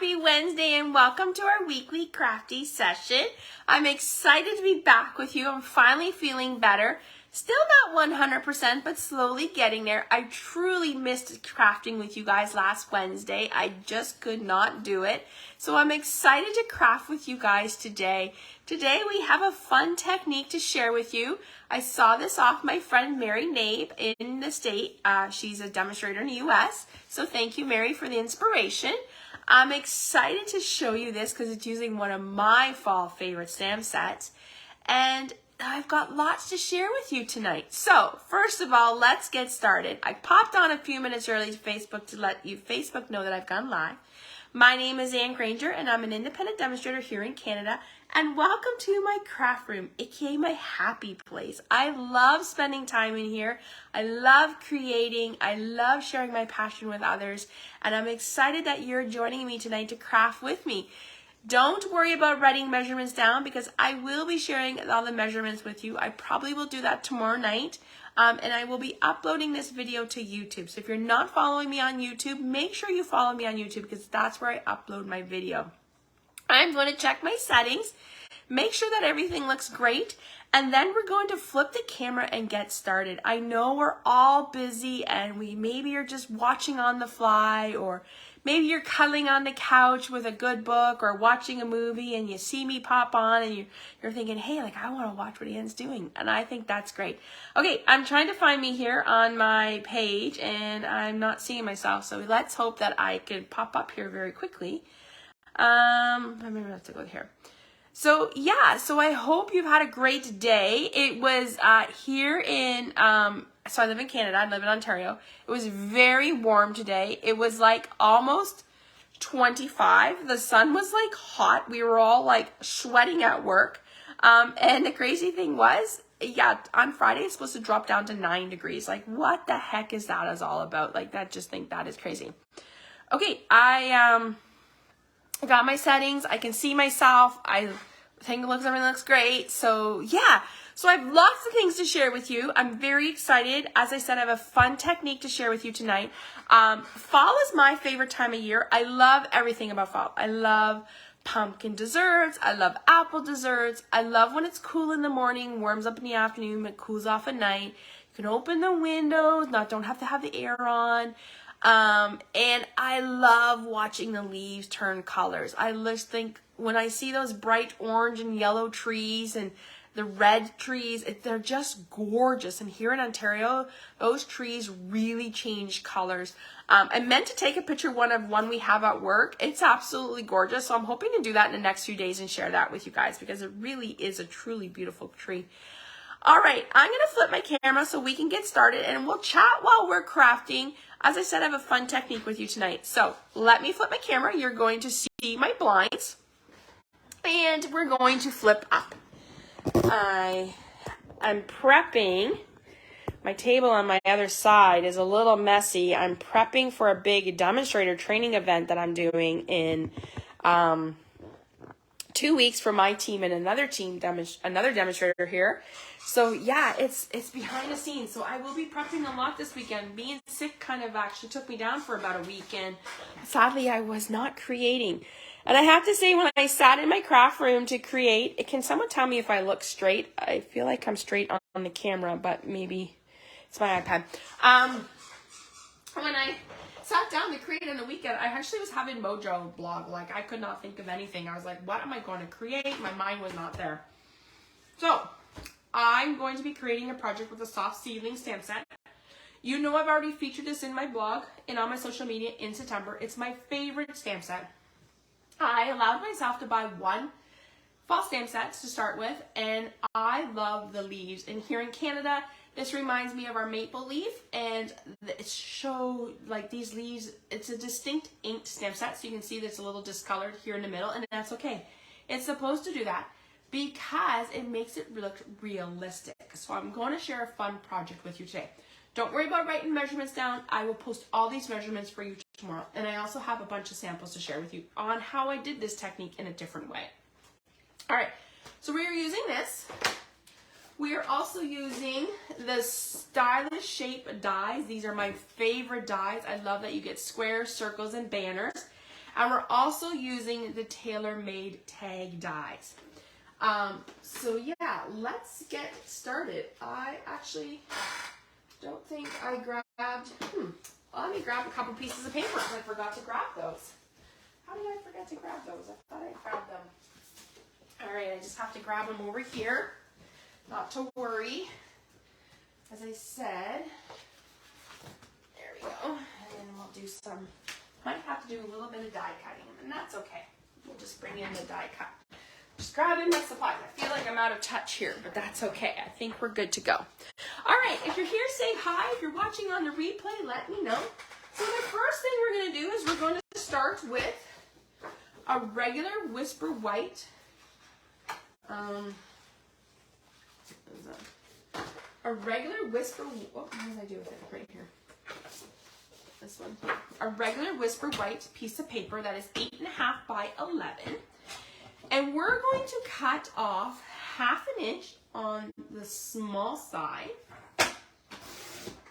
Happy Wednesday and welcome to our weekly crafty session. I'm excited to be back with you. I'm finally feeling better. Still not 100%, but slowly getting there. I truly missed crafting with you guys last Wednesday. I just could not do it. So I'm excited to craft with you guys today. Today we have a fun technique to share with you. I saw this off my friend Mary Nabe in the state. She's a demonstrator in the US. So thank you, Mary, for the inspiration. I'm excited to show you this because it's using one of my fall favorite stamp sets. And I've got lots to share with you tonight. So first of all, let's get started. I popped on a few minutes early to Facebook to let you Facebook know that I've gone live. My name is Ann Granger and I'm an independent demonstrator here in Canada. And welcome to my craft room, aka my happy place. I love spending time in here. I love creating. I love sharing my passion with others. And I'm excited that you're joining me tonight to craft with me. Don't worry about writing measurements down because I will be sharing all the measurements with you. I probably will do that tomorrow night. And I will be uploading this video to YouTube. So if you're not following me on YouTube, make sure you follow me on YouTube because that's where I upload my video. I'm going to check my settings, make sure that everything looks great, and then we're going to flip the camera and get started. I know we're all busy and maybe you're just watching on the fly, or maybe you're cuddling on the couch with a good book or watching a movie and you see me pop on and you're thinking, hey, like I want to watch what Ian's doing. And I think that's great. Okay, I'm trying to find me here on my page and I'm not seeing myself. So let's hope that I can pop up here very quickly. Maybe I have to go here. So yeah, so I hope you've had a great day. It was here in, so I live in Canada, I live in Ontario. It was very warm today. It was like almost 25. The sun was like hot. We were all like sweating at work. And the crazy thing was, yeah, on Friday it's supposed to drop down to 9 degrees. Like what the heck is that all about? Like I just think that is crazy. Okay, I got my settings. I can see myself. I think everything looks great. So yeah, so I have lots of things to share with you. I'm very excited. As I said, I have a fun technique to share with you tonight. Fall is my favorite time of year. I love everything about fall. I love pumpkin desserts. I love apple desserts. I love when it's cool in the morning, warms up in the afternoon, it cools off at night. You can open the windows, don't have to have the air on. And I love watching the leaves turn colors. I just think when I see those bright orange and yellow trees and the red trees, they're just gorgeous. And here in Ontario, those trees really change colors. I meant to take a picture of one we have at work. It's absolutely gorgeous. So I'm hoping to do that in the next few days and share that with you guys because it really is a truly beautiful tree. All right, I'm going to flip my camera so we can get started and we'll chat while we're crafting. As I said, I have a fun technique with you tonight. So let me flip my camera. You're going to see my blinds and we're going to flip up. I'm prepping. My table on my other side is a little messy. I'm prepping for a big demonstrator training event that I'm doing in 2 weeks for my team and another demonstrator here. So yeah, it's behind the scenes. So I will be prepping a lot this weekend. Being sick kind of actually took me down for about a week, and sadly I was not creating. And I have to say, when I sat in my craft room to create, can someone tell me if I look straight? I feel like I'm straight on the camera, but maybe it's my iPad. When I sat down to create on the weekend, I actually was having Mojo blog. Like I could not think of anything. I was like, what am I going to create? My mind was not there. So I'm going to be creating a project with a Soft Seedling stamp set. You know I've already featured this in my blog and on my social media in September. It's my favorite stamp set. I allowed myself to buy one fall stamp set to start with, and I love the leaves. And here in Canada, this reminds me of our maple leaf, and it's like these leaves, it's a distinct inked stamp set, so you can see that's a little discolored here in the middle, and that's okay. It's supposed to do that because it makes it look realistic. So I'm going to share a fun project with you today. Don't worry about writing measurements down. I will post all these measurements for you tomorrow. And I also have a bunch of samples to share with you on how I did this technique in a different way. All right, so we are using this. We are also using the stylish shape dies. These are my favorite dies. I love that you get squares, circles, and banners. And we're also using the tailor-made tag dies. So yeah, let's get started. I actually don't think I grabbed, let me grab a couple pieces of paper. I forgot to grab those. How did I forget to grab those? I thought I grabbed them. All right, I just have to grab them over here. Not to worry. As I said, there we go. And then we'll do some, might have to do a little bit of die cutting, and that's okay. We'll just bring in the die cut. Just grabbing my supplies. I feel like I'm out of touch here, but that's okay. I think we're good to go. All right, if you're here, say hi. If you're watching on the replay, let me know. So the first thing we're going to do is we're going to start with a regular Whisper White. A regular Whisper, what did I do with it? Right here. This one here. A regular Whisper White piece of paper that is 8.5 by 11. And we're going to cut off 1/2 inch on the small side.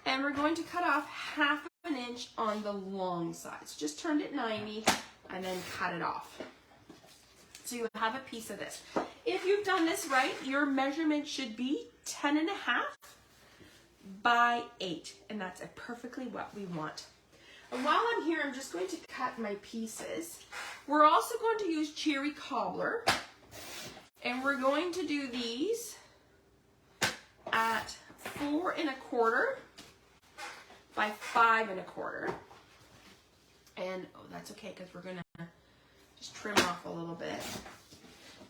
And we're going to cut off 1/2 inch on the long side. So just turn it 90 and then cut it off. So you have a piece of this. If you've done this right, your measurement should be 10.5 by 8. And that's perfectly what we want. And while I'm here, I'm just going to cut my pieces. We're also going to use cherry cobbler. And we're going to do these at 4 1/4 by 5 1/4. And oh, that's okay because we're going to just trim off a little bit.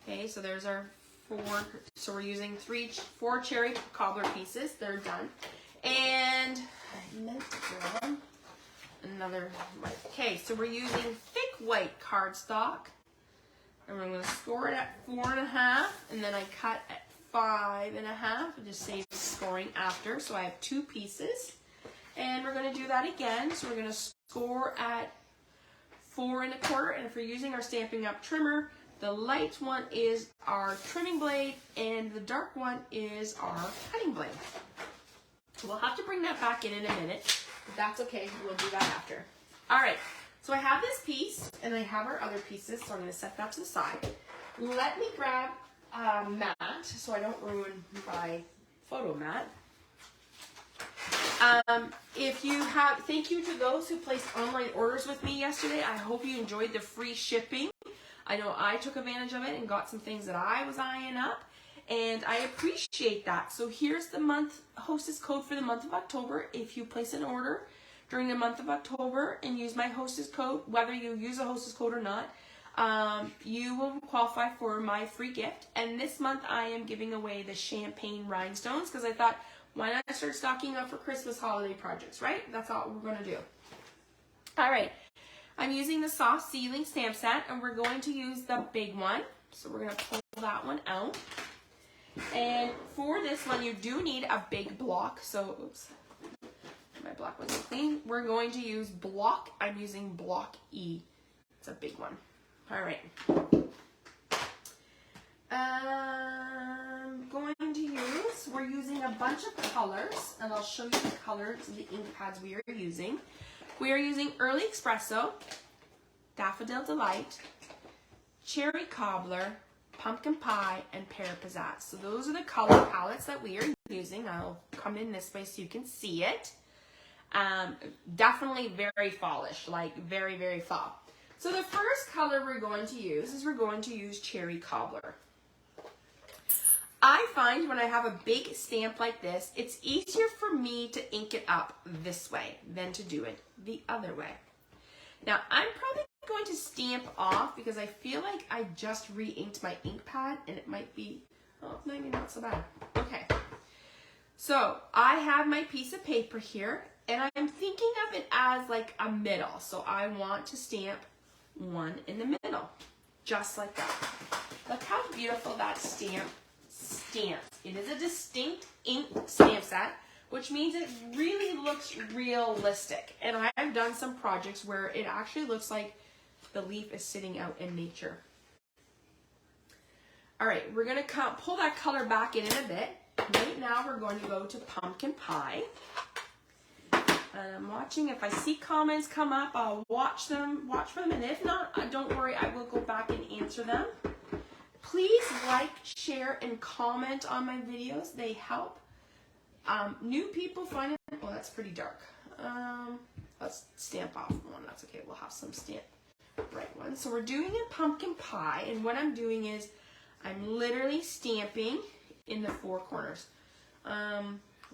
Okay, so there's our 4. So we're using 4 cherry cobbler pieces. They're done. And I meant to grab another white. Okay, so we're using thick white cardstock. And we're going to score it at 4 1/2. And then I cut at 5 1/2. It just saves scoring after. So I have 2 pieces. And we're going to do that again. So we're going to score at 4 1/4. And if we're using our Stampin' Up! Trimmer, the light one is our trimming blade and the dark one is our cutting blade. We'll have to bring that back in a minute, but that's okay. We'll do that after. All right, so I have this piece and I have our other pieces, so I'm going to set that to the side. Let me grab a mat so I don't ruin my photo mat. Thank you to those who placed online orders with me yesterday. I hope you enjoyed the free shipping. I know I took advantage of it and got some things that I was eyeing up, and I appreciate that. So here's the hostess code for the month of October. If you place an order during the month of October and use my hostess code, whether you use a hostess code or not, you will qualify for my free gift. And this month I am giving away the champagne rhinestones because I thought, why not start stocking up for Christmas holiday projects, right? That's all we're going to do. All right. I'm using the Soft Seedling stamp set, and we're going to use the big one. So we're going to pull that one out. And for this one, you do need a big block. So, oops, my block wasn't clean. We're going to use block. I'm using block E. It's a big one. All right. We're using a bunch of colors, and I'll show you the colors of the ink pads we are using. We are using Early Espresso, Daffodil Delight, Cherry Cobbler, Pumpkin Pie, and Pear Pizzazz. So those are the color palettes that we are using. I'll come in this way so you can see it. Definitely very fallish, like very, very fall. So the first color we're going to use is we're going to use Cherry Cobbler. I find when I have a big stamp like this, it's easier for me to ink it up this way than to do it the other way. Now, I'm probably going to stamp off because I feel like I just re-inked my ink pad and it might be, oh, maybe not so bad. Okay. So I have my piece of paper here and I'm thinking of it as like a middle. So I want to stamp one in the middle, just like that. Look how beautiful that stamp stamps. It is a distinct ink stamp set, which means it really looks realistic. And I've done some projects where it actually looks like the leaf is sitting out in nature. All right, we're going to pull that color back in a bit. Right now we're going to go to Pumpkin Pie. And I'm watching. If I see comments come up, I'll watch for them. And if not, don't worry, I will go back and answer them. Please like, share, and comment on my videos. They help new people find it. Oh, that's pretty dark. Let's stamp off one. That's okay. We'll have some stamp right ones. So we're doing a pumpkin pie. And what I'm doing is I'm literally stamping in the 4 corners.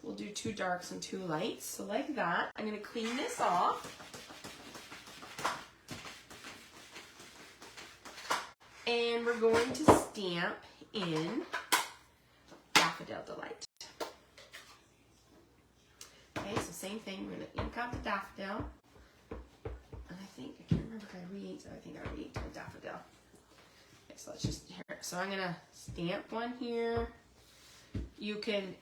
We'll do 2 darks and 2 lights. So like that. I'm going to clean this off. And we're going to stamp in Daffodil Delight. Okay, so same thing. We're going to ink out the daffodil. And I can't remember if I re-inked it. I think I re-inked the daffodil. Okay, so let's just, here. So I'm going to stamp one here. You can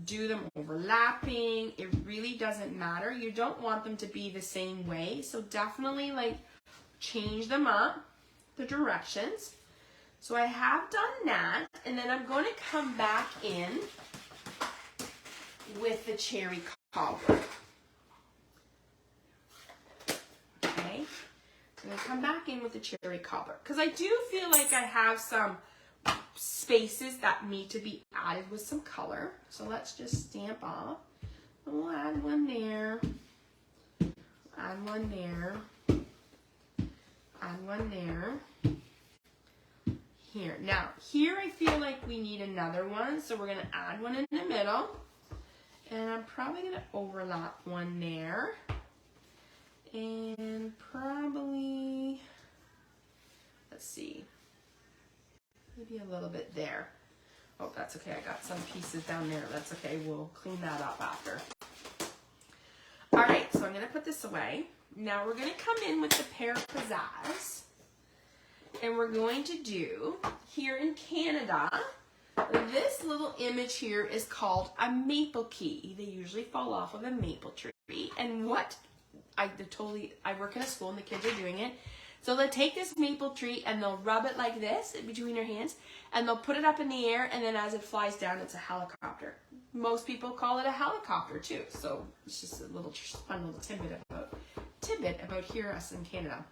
do them overlapping. It really doesn't matter. You don't want them to be the same way. So definitely like change them up, the directions. So I have done that. And then I'm going to come back in with the cherry cobbler. Okay. I'm going to come back in with the cherry cobbler. Because I do feel like I have some spaces that need to be added with some color. So let's just stamp off. We'll add one there. Add one there. Add one there. Here. Now, here I feel like we need another one. So we're going to add one in the middle. And I'm probably going to overlap one there. And probably, let's see, maybe a little bit there. Oh, that's okay. I got some pieces down there. That's okay. We'll clean that up after. All right, so I'm going to put this away. Now we're going to come in with the pear pizzazz. And we're going to do, here in Canada, this little image here is called a maple key. They usually fall off of a maple tree. And what I work in a school and the kids are doing it. So they'll take this maple tree and they'll rub it like this between their hands and they'll put it up in the air, and then as it flies down, it's a helicopter. Most people call it a helicopter too. So it's just a little fun little tidbit about here us in Canada.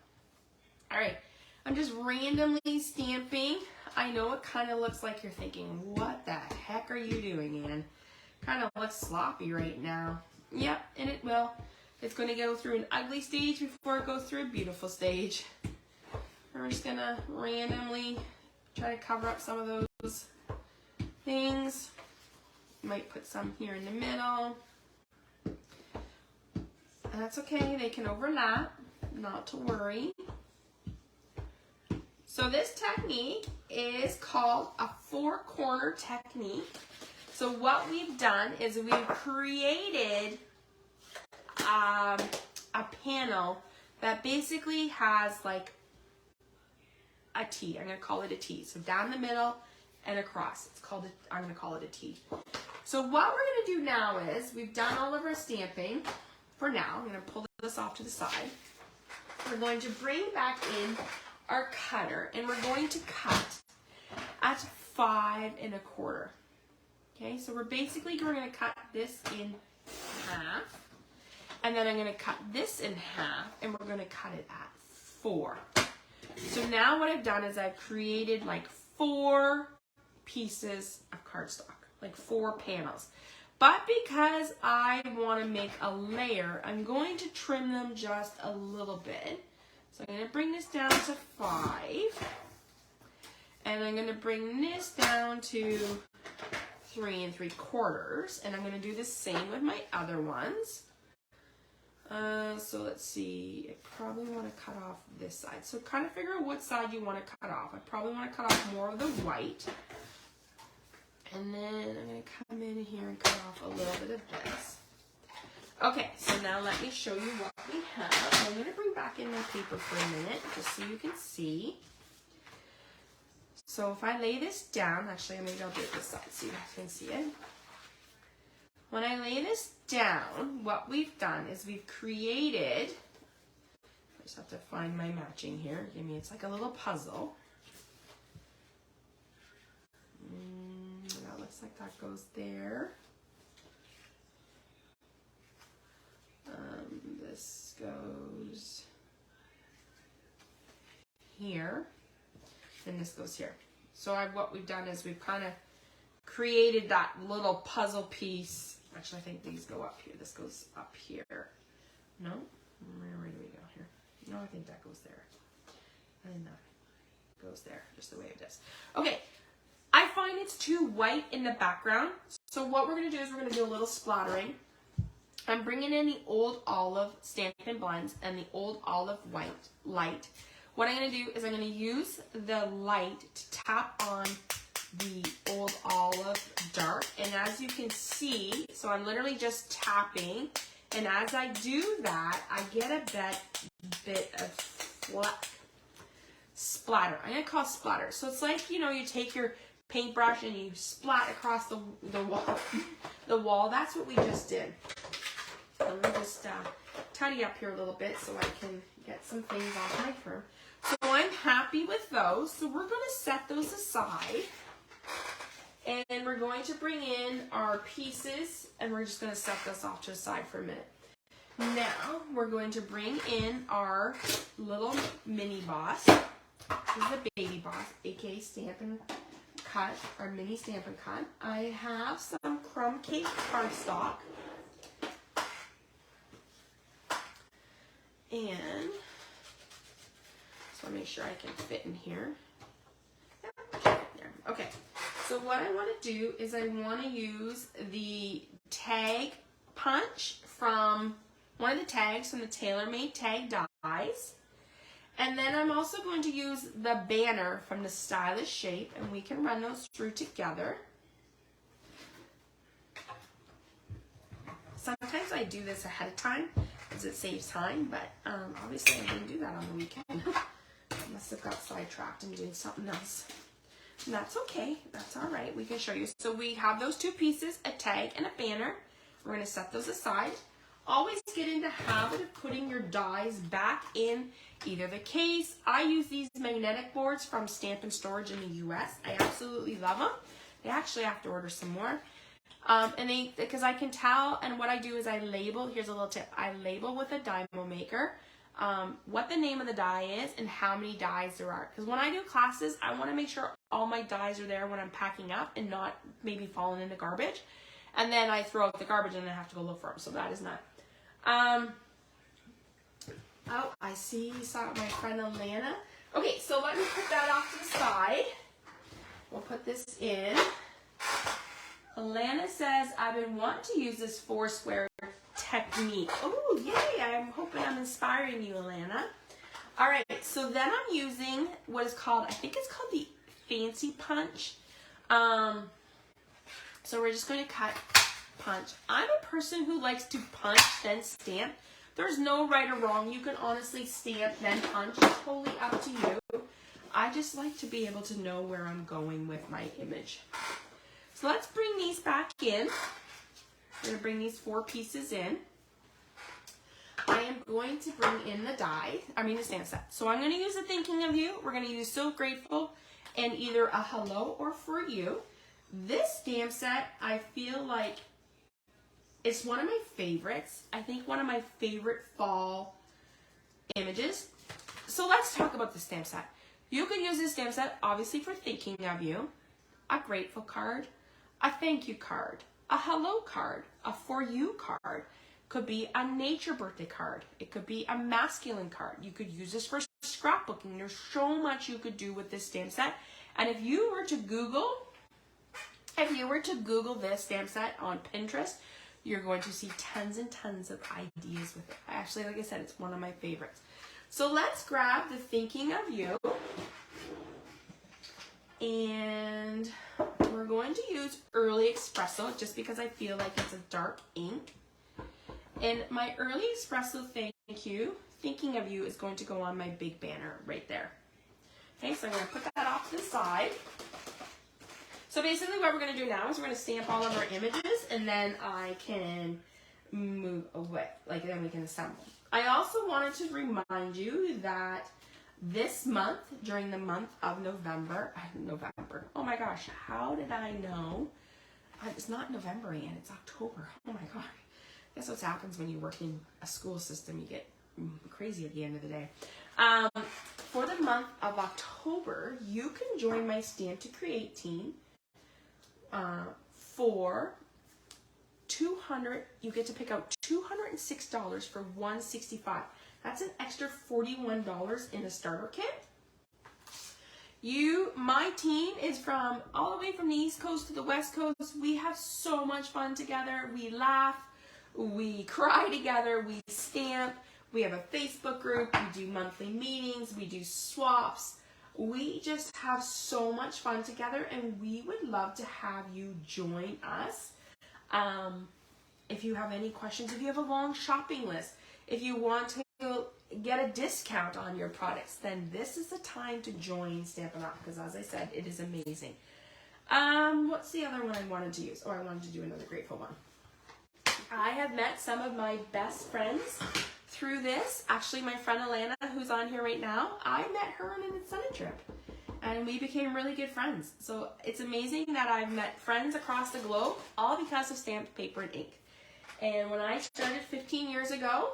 All right, I'm just randomly stamping. I know it kind of looks like you're thinking, what the heck are you doing, Anne? Kind of looks sloppy right now. Yep, and it will. It's going to go through an ugly stage before it goes through a beautiful stage. We're just going to randomly try to cover up some of those things. Might put some here in the middle. And that's okay. They can overlap. Not to worry. So this technique is called a 4-corner technique. So what we've done is we've created a panel that basically has like a T. I'm going to call it a T. So down the middle and across. I'm going to call it a T. So what we're going to do now is we've done all of our stamping for now. I'm going to pull this off to the side. We're going to bring back in our cutter and we're going to cut at 5 1/4. Okay, so we're going to cut this in half. And then I'm going to cut this in half, and we're going to cut it at 4. So now what I've done is I've created like 4 pieces of cardstock, like 4 panels. But because I want to make a layer, I'm going to trim them just a little bit. So I'm going to bring this down to 5. And I'm going to bring this down to 3 3/4. And I'm going to do the same with my other ones. So let's see, I probably want to cut off this side. So kind of figure out what side you want to cut off. I probably want to cut off more of the white. And then I'm going to come in here and cut off a little bit of this. Okay, so now let me show you what we have. I'm going to bring back in my paper for a minute just so you can see. So if I lay this down, actually maybe I'll do it this side so you guys can see it. When I lay this down, what we've done is we've created, I just have to find my matching here. Give me, it's like a little puzzle. That looks like that goes there. this goes here, and this goes here. So what we've done is we've kind of created that little puzzle piece. Actually, I think these go up here. This goes up here. No? Where do we go here? No, I think that goes there. I think that goes there, just the way it is. Okay, I find it's too white in the background. So what we're going to do is we're going to do a little splattering. I'm bringing in the Old Olive Stampin' Blends and the Old Olive White Light. What I'm going to do is I'm going to use the light to tap on the Old Olive Dark. And as you can see, so I'm literally just tapping. And as I do that, I get a bit of splatter. I'm going to call it splatter. So it's like, you know, you take your paintbrush and you splat across the wall. That's what we just did. Let me just tidy up here a little bit so I can get some things off my firm. So I'm happy with those. So we're going to set those aside. And we're going to bring in our pieces, and we're just going to set this off to the side for a minute. Now, we're going to bring in our little mini boss. This is the baby boss, aka Stampin' Cut, our mini Stampin' Cut. I have some crumb cake cardstock. And just want to make sure I can fit in here. Yep, there. Okay. So what I want to do is I want to use the tag punch from one of the tags from the TaylorMade Tag Dies. And then I'm also going to use the banner from the Stylish Shape, and we can run those through together. Sometimes I do this ahead of time because it saves time, but obviously I didn't do that on the weekend. I must have got sidetracked and doing something else. And that's okay. That's all right. We can show you. So we have those two pieces, a tag and a banner. We're going to set those aside. Always get in the habit of putting your dies back in either the case. I use these magnetic boards from Stampin' Storage in the US. I absolutely love them. I actually have to order some more. Because I can tell, and what I do is I label, here's a little tip, I label with a Dymo Maker what the name of the die is and how many dies there are. Because when I do classes, I want to make sure all my dies are there when I'm packing up and not maybe falling in the garbage. And then I throw out the garbage and I have to go look for them. So that is not. Oh, I see you saw my friend Alana. Okay, so let me put that off to the side. We'll put this in. Alana says, I've been wanting to use this 4-square technique. Oh, yay. I'm hoping I'm inspiring you, Alana. All right, so then I'm using what is called, I think it's called the Fancy Punch. So we're just going to cut, punch. I'm a person who likes to punch, then stamp. There's no right or wrong. You can honestly stamp, then punch. It's totally up to you. I just like to be able to know where I'm going with my image. So let's bring these back in. We're going to bring these 4 pieces in. I am going to bring in the the stamp set. So I'm going to use a Thinking of You. We're going to use So Grateful and either a Hello or For You. This stamp set, I feel like it's one of my favorites. I think one of my favorite fall images. So let's talk about the stamp set. You could use this stamp set, obviously, for Thinking of You, a grateful card, a thank you card, a hello card, a for you card. Could be a nature birthday card. It could be a masculine card. You could use this for scrapbooking. There's so much you could do with this stamp set. And if you were to Google this stamp set on Pinterest, you're going to see tons and tons of ideas with it. Actually, like I said, it's one of my favorites. So let's grab the Thinking of You. And we're going to use Early Espresso just because I feel like it's a dark ink. And my Early Espresso Thinking of You is going to go on my big banner right there. Okay, so I'm going to put that off to the side. So basically what we're going to do now is we're going to stamp all of our images and then I can move away. Like then we can assemble. I also wanted to remind you that this month, during the month of November, oh my gosh, how did I know? It's not November yet, it's October. Oh my God. Guess what happens when you work in a school system, you get crazy at the end of the day. For the month of October, you can join my Stamp2Cre8 team for $200. You get to pick out $206 for $165. That's an extra $41 in a starter kit. My team is from all the way from the East Coast to the West Coast. We have so much fun together. We laugh, we cry together, we stamp. We have a Facebook group, we do monthly meetings, we do swaps. We just have so much fun together, and we would love to have you join us. If you have any questions, if you have a long shopping list, if you want to get a discount on your products, then this is the time to join Stampin' Up! Because as I said, it is amazing. What's the other one I wanted to use? Oh, I wanted to do another grateful one. I have met some of my best friends through this. Actually, my friend Alana, who's on here right now, I met her on an Incentive trip, and we became really good friends. So it's amazing that I've met friends across the globe, all because of stamped paper and ink. And when I started 15 years ago,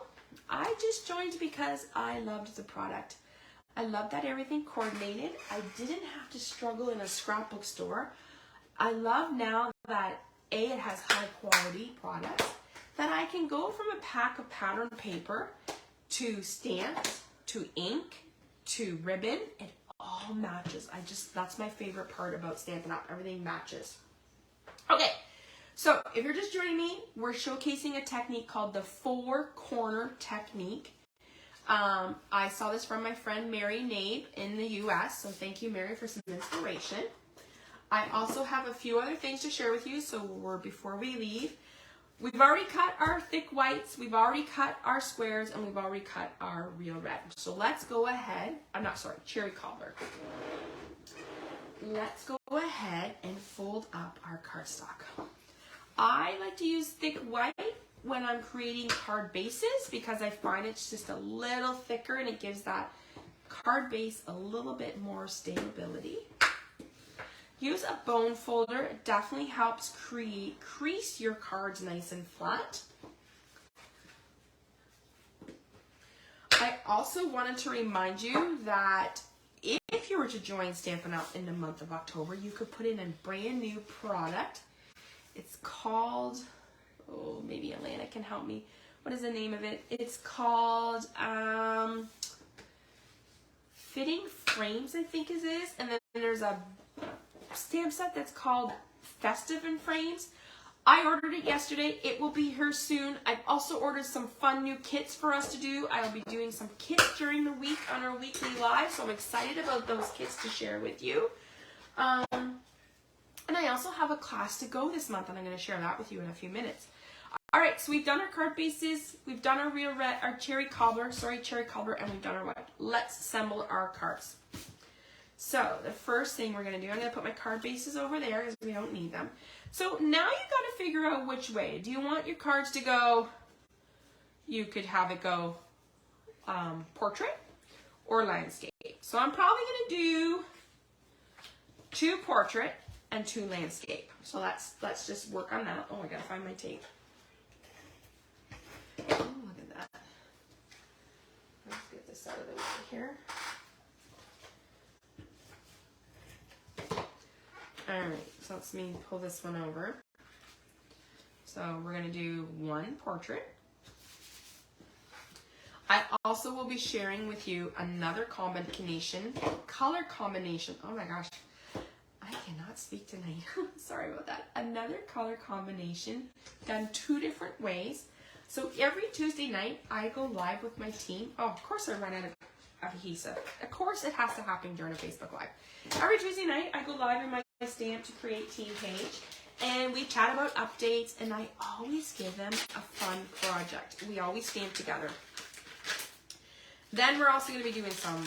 I just joined because I loved the product. I loved that everything coordinated. I didn't have to struggle in a scrapbook store. I love now that it has high quality products, that I can go from a pack of pattern paper to stamps, to ink, to ribbon. It all matches. That's my favorite part about Stampin' Up! Everything matches. Okay, so if you're just joining me, we're showcasing a technique called the 4-corner technique. I saw this from my friend Mary Nabe in the US, so thank you, Mary, for some inspiration. I also have a few other things to share with you, so before we leave. We've already cut our thick whites, we've already cut our squares, and we've already cut our real red. So let's go ahead, cherry cobbler. Let's go ahead and fold up our cardstock. I like to use thick white when I'm creating card bases because I find it's just a little thicker and it gives that card base a little bit more stability. Use a bone folder. It definitely helps crease your cards nice and flat. I also wanted to remind you that if you were to join Stampin' Up! In the month of October, you could put in a brand new product. It's called, oh, maybe Alana can help me. What is the name of it? It's called Fitting Frames, I think it is. And then there's a stamp set that's called Festive in Frames. I ordered it yesterday. It will be here soon. I've also ordered some fun new kits for us to do. I'll be doing some kits during the week on our weekly live, so I'm excited about those kits to share with you. And I also have a class to go this month, and I'm going to share that with you in a few minutes. All right, so we've done our card bases, we've done our real red, our cherry cobbler, and we've done our white. Let's assemble our cards. So the first thing we're going to do, I'm going to put my card bases over there because we don't need them. So now you've got to figure out which way. Do you want your cards to go, you could have it go portrait or landscape. So I'm probably going to do 2 portrait and 2 landscape. So let's just work on that. Oh, I got to find my tape. Oh, look at that. Let's get this out of the way here. Alright, so let's pull this one over. So we're going to do 1 portrait. I also will be sharing with you another color combination. Oh my gosh, I cannot speak tonight. Sorry about that. Another color combination done 2 different ways. So every Tuesday night, I go live with my team. Oh, of course I run out of adhesive. Of course it has to happen during a Facebook Live. Every Tuesday night, I go live in my Stamp2Cre8 team page, and we chat about updates, and I always give them a fun project. We always stamp together. Then we're also going to be doing some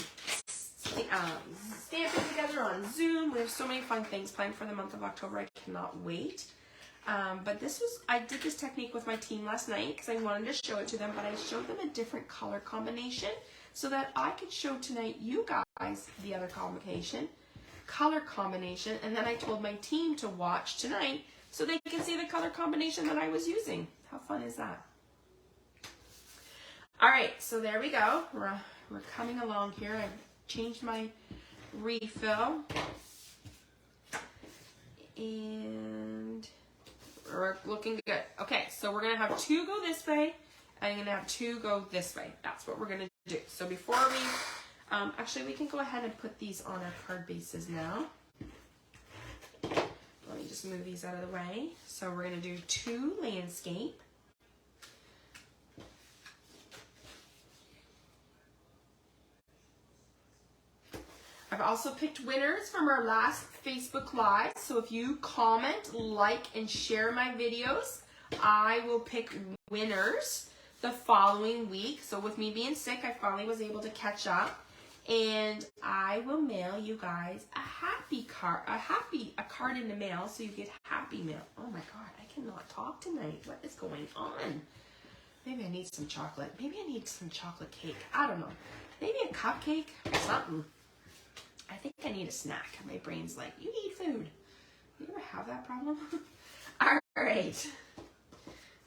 stamping together on Zoom. We have so many fun things planned for the month of October. I cannot wait. But I did this technique with my team last night because I wanted to show it to them, but I showed them a different color combination so that I could show tonight you guys the other color combination, and then I told my team to watch tonight so they can see the color combination that I was using. How fun is that? All right, so there we go. We're coming along here. I've changed my refill. And we're looking good. Okay, so we're gonna have 2 go this way, and I'm gonna have 2 go this way. That's what we're gonna do. So before we, actually we can go ahead and put these on our card bases now. Let me just move these out of the way. So we're gonna do 2 landscape. I've also picked winners from our last Facebook Live. So if you comment, like, and share my videos, I will pick winners the following week. So with me being sick, I finally was able to catch up. And I will mail you guys a card in the mail, so you get happy mail. Oh my God, I cannot talk tonight. What is going on? Maybe I need some chocolate. Maybe I need some chocolate cake. I don't know. Maybe a cupcake or something. I think I need a snack. My brain's like, you need food. You ever have that problem? All right.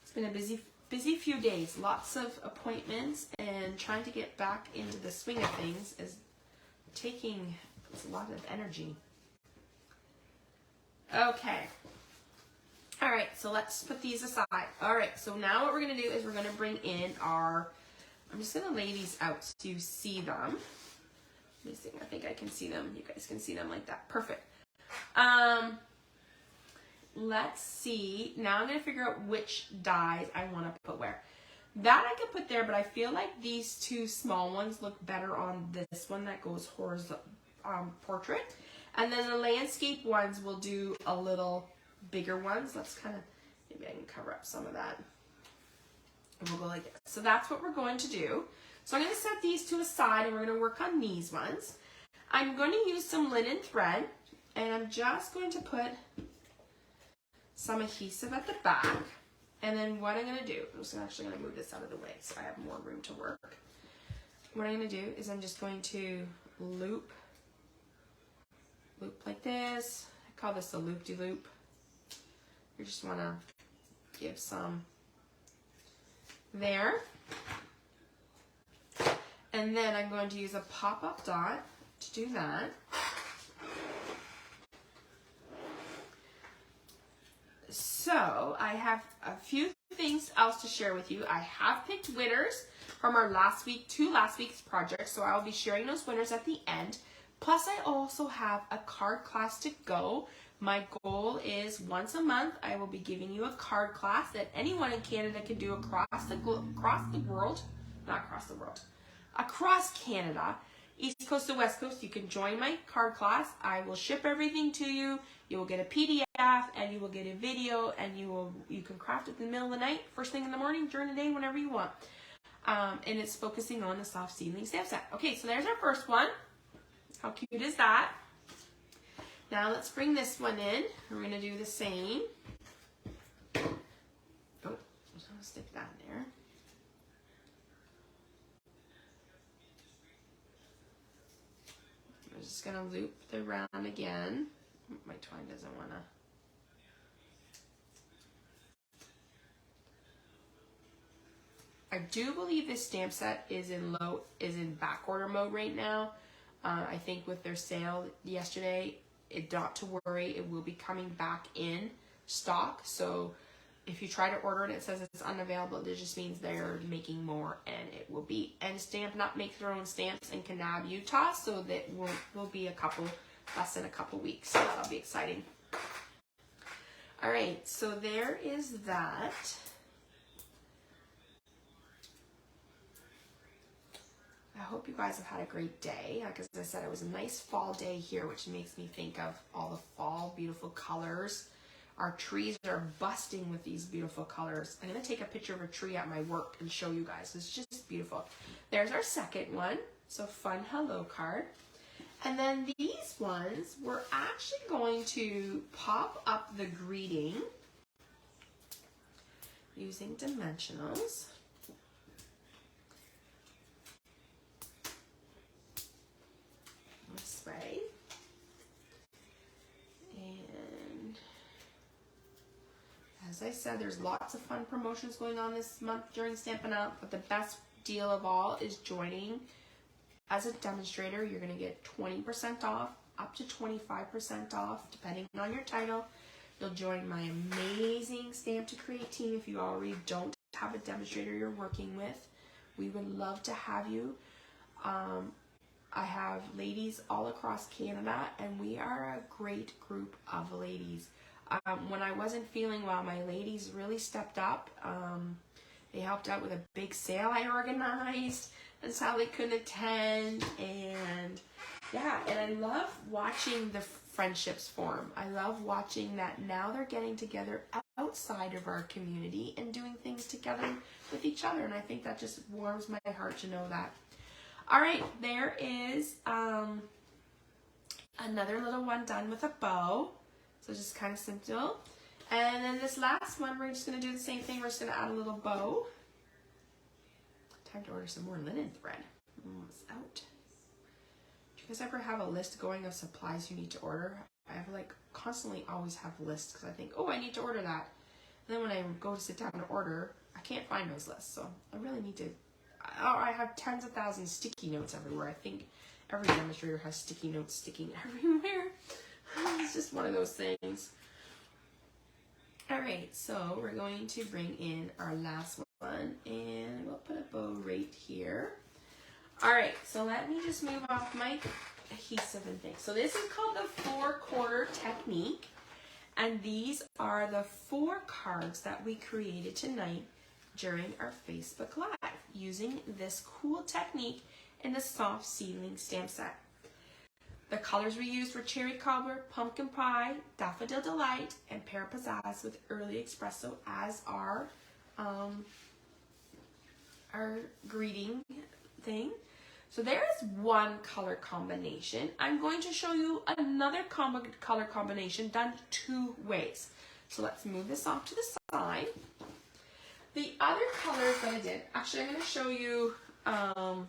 It's been a busy few days. Lots of appointments, and trying to get back into the swing of things is taking a lot of energy. Okay. All right, so let's put these aside. All right, so now what we're going to do is we're going to bring in our, I'm just going to lay these out so you see them. Let me see. I think I can see them. You guys can see them like that. Perfect. Let's see. Now I'm going to figure out which dies I want to put where. That I can put there, but I feel like these 2 small ones look better on this one that goes horizontal, portrait. And then the landscape ones will do a little bigger ones. Let's kind of, maybe I can cover up some of that. And we'll go like this. So that's what we're going to do. So I'm going to set these to a side, and we're going to work on these ones. I'm going to use some linen thread, and I'm just going to put some adhesive at the back. And then what I'm going to do, I'm just actually going to move this out of the way so I have more room to work. What I'm going to do is I'm just going to loop like this. I call this a loop-de-loop. You just want to give some there. And then I'm going to use a pop-up dot to do that. So I have a few things else to share with you. I have picked winners from our two last week's projects, so I'll be sharing those winners at the end. Plus I also have a card class to go. My goal is once a month I will be giving you a card class that anyone in Canada can do across Canada, East Coast to West Coast. You can join my card class. I will ship everything to you. You will get a PDF, and you will get a video, and you can craft it in the middle of the night, first thing in the morning, during the day, whenever you want. And it's focusing on the Soft Seedling stamp set. Okay, so there's our first one. How cute is that? Now let's bring this one in. We're going to do the same. Oh, I'm just going to stick that in there. I'm just going to loop the round again. My twine doesn't want to. I do believe this stamp set is in back order mode right now. I think with their sale yesterday, not to worry, it will be coming back in stock. So if you try to order it, it says it's unavailable. It just means they're making more, and it will be. And Stamp Not makes their own stamps in Kanab, Utah, so that will be less than a couple weeks. So that'll be exciting. All right, so there is that. I hope you guys have had a great day. Like as I said, it was a nice fall day here, which makes me think of all the fall beautiful colors. Our trees are busting with these beautiful colors. I'm going to take a picture of a tree at my work and show you guys. It's just beautiful. There's our second one. So fun hello card. And then these ones, we're actually going to pop up the greeting using dimensionals. This way. And as I said, there's lots of fun promotions going on this month during Stampin' Up, but the best deal of all is joining as a demonstrator. You're going to get 20% off, up to 25% off, depending on your title. You'll join my amazing Stamp2Cre8 team if you already don't have a demonstrator you're working with. We would love to have you. I have ladies all across Canada, and we are a great group of ladies. When I wasn't feeling well, my ladies really stepped up. They helped out with a big sale I organized, and Sally couldn't attend. And yeah, and I love watching the friendships form. I love watching that now they're getting together outside of our community and doing things together with each other. And I think that just warms my heart to know that. All right, there is another little one done with a bow. So just kind of simple. And then this last one, we're just going to do the same thing. We're just going to add a little bow. Time to order some more linen thread. It's out. Do you guys ever have a list going of supplies you need to order? I have like constantly always have lists because I think, oh, I need to order that. And then when I go to sit down and order, I can't find those lists. So I really need to. I have tens of thousands of sticky notes everywhere. I think every demonstrator has sticky notes sticking everywhere. It's just one of those things. All right, so we're going to bring in our last one, and we'll put a bow right here. All right, so let me just move off my adhesive and things. So this is called the 4-corner technique, and these are the 4 cards that we created tonight during our Facebook Live using this cool technique in the Soft Seedling stamp set. The colors we used were Cherry Cobbler, Pumpkin Pie, Daffodil Delight, and Pear Pizzazz with Early Espresso as our greeting thing. So there is one color combination. I'm going to show you another color combination done 2 ways. So let's move this off to the side. The other colors that I did, actually I'm going to show you, so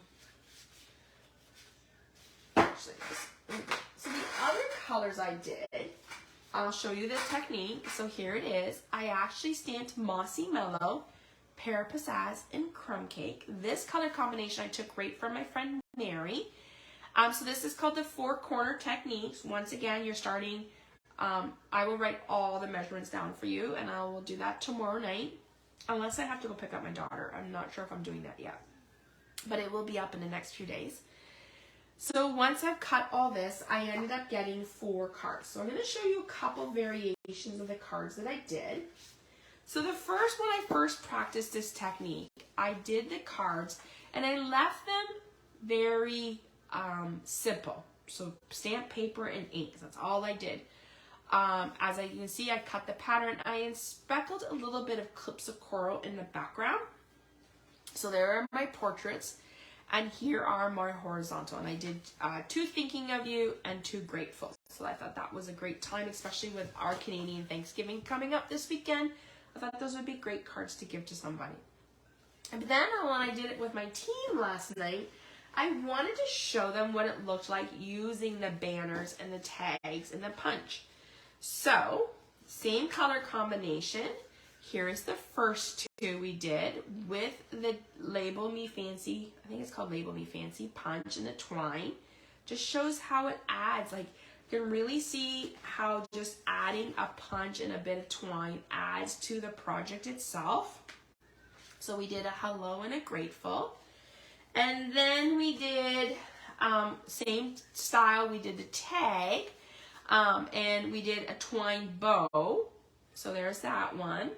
the other colors I did, I'll show you the technique. So here it is. I actually stamped Mossy Mellow, Pear Pizzazz, and Crumb Cake. This color combination I took right from my friend Mary. So this is called the 4-corner techniques. Once again, you're starting, I will write all the measurements down for you, and I will do that tomorrow night. Unless I have to go pick up my daughter. I'm not sure if I'm doing that yet. But it will be up in the next few days. So once I've cut all this, I ended up getting 4 cards. So I'm going to show you a couple variations of the cards that I did. So the first, when I first practiced this technique, I did the cards and I left them very simple. So stamp paper and ink. That's all I did. As you can see, I cut the pattern. I speckled a little bit of clips of coral in the background. So there are my portraits, and here are my horizontal. And I did 2 Thinking of You and 2 Grateful. So I thought that was a great time, especially with our Canadian Thanksgiving coming up this weekend. I thought those would be great cards to give to somebody. And then when I did it with my team last night, I wanted to show them what it looked like using the banners and the tags and the punch. So, same color combination. Here is the first 2 we did with the Label Me Fancy, I think it's called Label Me Fancy punch and the twine. Just shows how it adds. Like, you can really see how just adding a punch and a bit of twine adds to the project itself. So we did a hello and a grateful. And then we did, same style, we did the tag. And we did a twine bow. So there's that one.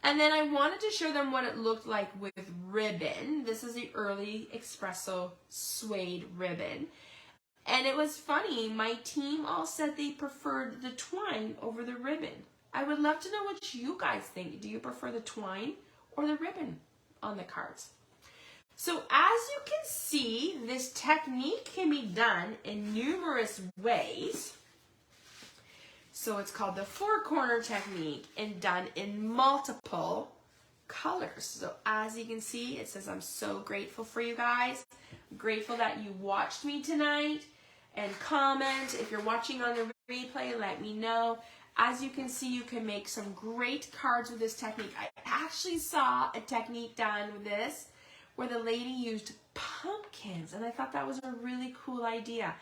And then I wanted to show them what it looked like with ribbon. This is the Early Espresso suede ribbon. And it was funny, my team all said they preferred the twine over the ribbon. I would love to know what you guys think. Do you prefer the twine or the ribbon on the cards? So as you can see, this technique can be done in numerous ways. So it's called the 4-corner technique and done in multiple colors. So as you can see, it says, I'm so grateful for you guys. I'm grateful that you watched me tonight. And comment. If you're watching on the replay, let me know. As you can see, you can make some great cards with this technique. I actually saw a technique done with this where the lady used pumpkins, and I thought that was a really cool idea.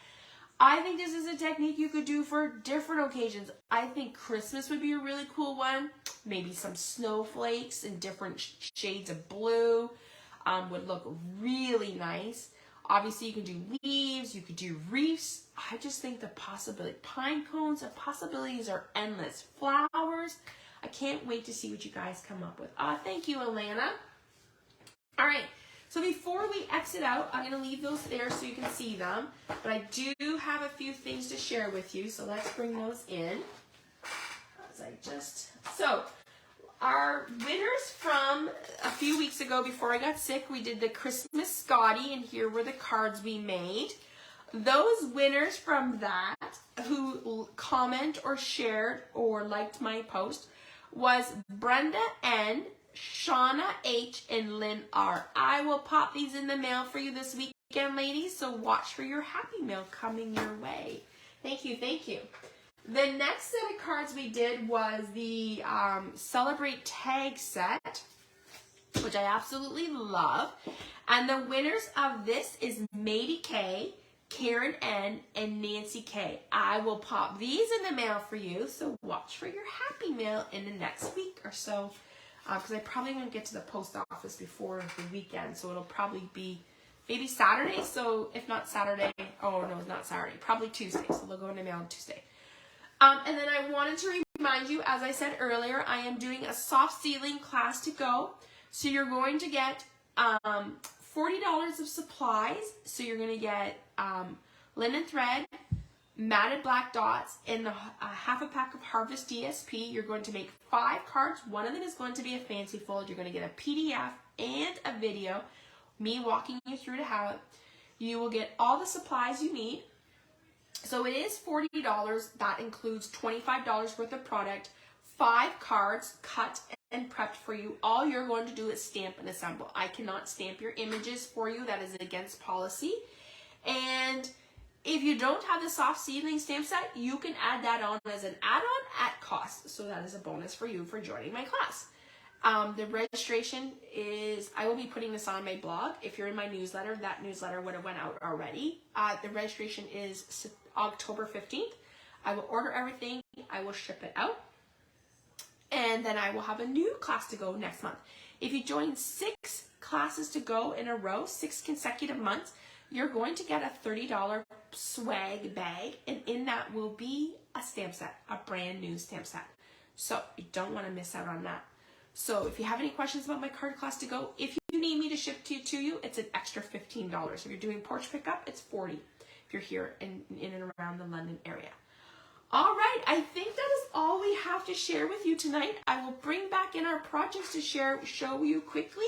I think this is a technique you could do for different occasions. I think Christmas would be a really cool one. Maybe some snowflakes in different shades of blue would look really nice. Obviously, you can do leaves, you could do wreaths. I just think the possibility, pine cones, the possibilities are endless. Flowers. I can't wait to see what you guys come up with. Thank you, Alana. All right. So before we exit out, I'm going to leave those there so you can see them. But I do have a few things to share with you, so let's bring those in. So our winners from a few weeks ago before I got sick, we did the Christmas Scotty, and here were the cards we made. Those winners from that who comment or shared or liked my post was Brenda N., Shauna H., and Lynn R. I will pop these in the mail for you this weekend, ladies, so watch for your happy mail coming your way. Thank you, thank you. The next set of cards we did was the Celebrate Tag set, which I absolutely love. And the winners of this is Mady K., Karen N., and Nancy K. I will pop these in the mail for you, so watch for your happy mail in the next week or so. Because I probably won't get to the post office before the weekend, so it'll probably be maybe Saturday. So if not Saturday, oh no, it's not Saturday, probably Tuesday. So they'll go in the mail on Tuesday. And then I wanted to remind you, as I said earlier, I am doing a Soft Seedling class to go. So you're going to get $40 of supplies. So you're going to get linen thread, matted black dots, and half a pack of Harvest DSP. You're going to make 5 cards. One of them is going to be a fancy fold. You're going to get a PDF and a video, me walking you through to how it. You will get all the supplies you need. So it is $40. That includes $25 worth of product, 5 cards cut and prepped for you. All you're going to do is stamp and assemble. I cannot stamp your images for you. That is against policy. And if you don't have the Soft Seedling stamp set, you can add that on as an add-on at cost. So that is a bonus for you for joining my class. The registration is, I will be putting this on my blog. If you're in my newsletter, that newsletter would have went out already. The registration is October 15th. I will order everything. I will ship it out. And then I will have a new class to go next month. If you join 6 classes to go in a row, 6 consecutive months, you're going to get a $30 swag bag, and in that will be a stamp set, a brand new stamp set. So you don't want to miss out on that. So if you have any questions about my card class to go, if you need me to ship to you, it's an extra $15. If you're doing porch pickup, it's $40 if you're here in and around the London area. All right, I think that is all we have to share with you tonight. I will bring back in our projects to show you quickly.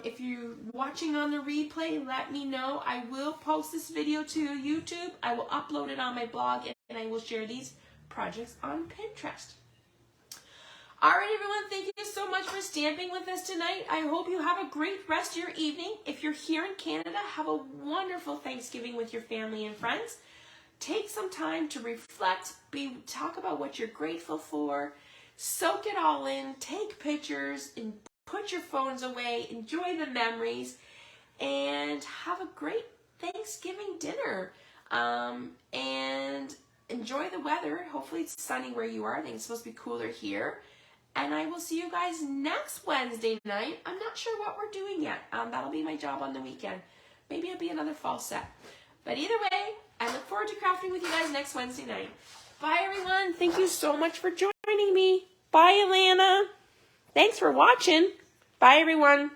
If you're watching on the replay, let me know. I will post this video to YouTube. I will upload it on my blog, and I will share these projects on Pinterest. All right, everyone, thank you so much for stamping with us tonight. I hope you have a great rest of your evening. If you're here in Canada, have a wonderful Thanksgiving with your family and friends. Take some time to reflect, talk about what you're grateful for, soak it all in, take pictures, and put your phones away, enjoy the memories, and have a great Thanksgiving dinner. And enjoy the weather. Hopefully it's sunny where you are. I think it's supposed to be cooler here. And I will see you guys next Wednesday night. I'm not sure what we're doing yet. That'll be my job on the weekend. Maybe it'll be another fall set. But either way, I look forward to crafting with you guys next Wednesday night. Bye, everyone. Thank you so much for joining me. Bye, Alana. Thanks for watching. Bye, everyone.